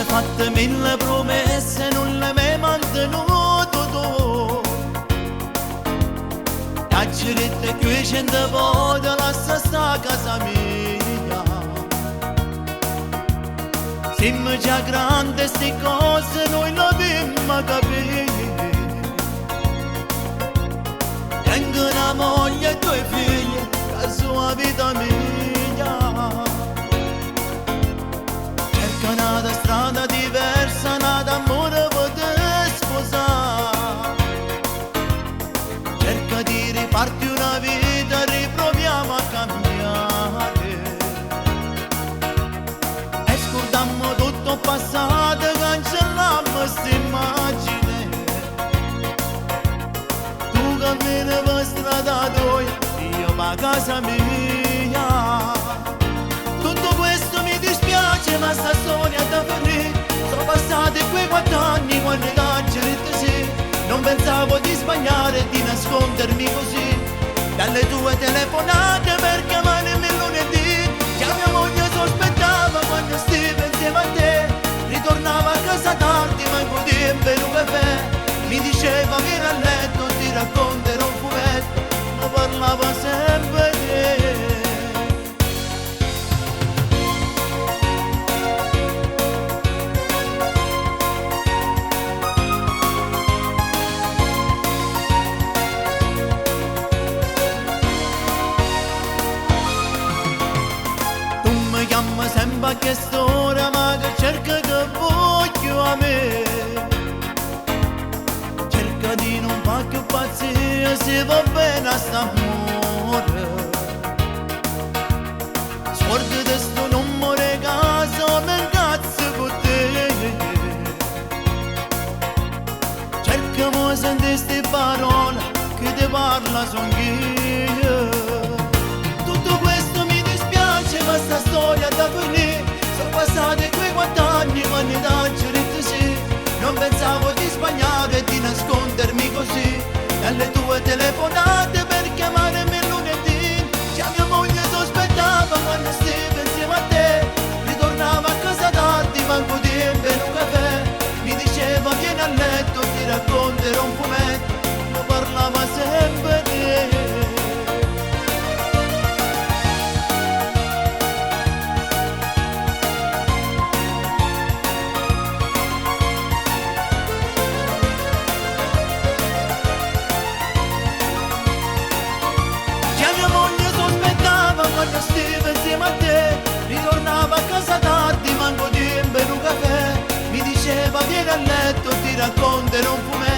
Fatto mille promesse, non le mai mantenuto tu. T'hai detto che 100 volte lascia sta casa mia. Siamo già grandi, ste cose noi le abbiamo capite. Tengo una moglie e due figli, la sua vita mia. Cerca una strada diversa, nata amore poter sposare. Cerca di rifarti una vita, riproviamo a cambiare. E scordiamo tutto il passato, cancelliamo st'immagine. Tu cammini per strada tua, io per casa mia. Tutto questo mi dispiace, ma sta storia da finire. Sono passati quei 4 anni quando t'hai detto sì. Non pensavo di sbagliare e di nascondermi così dalle tue telefonate per chiamarmi il lunedì. Già mia moglie sospettava quando stivo insieme a te. Ritornava a casa tardi ma in potempo un caffè. Mi diceva vieni a letto, ti racconterò un fumetto. Ma parlava sempre di te. Sempre a quest'ora ma che cerca che voglio a me. Cerca di non far più pazzia se va bene a st'amore. Scordi di sto numero caso nel cazzo con te. Cerca mo senti ste parole che ti parla son io. Tutto questo mi dispiace ma sta storia da finire. Sono passati quei 4 anni quando t'hai detto sì. Non pensavo di sbagliare e di nascondermi così dalle tue telefonate per chiamarmi il lunedì. Già mia moglie sospettava quando stivo insieme a te. Ritornava a casa tardi manco tempo in un caffè. Mi diceva vieni a letto, ti racconterò un fumetto. Ma parlava sempre di te. Quando stivo insieme a te, ritornava a casa tardi, manco tempo in un caffè. Mi diceva vieni a letto, ti racconterò un fumetto.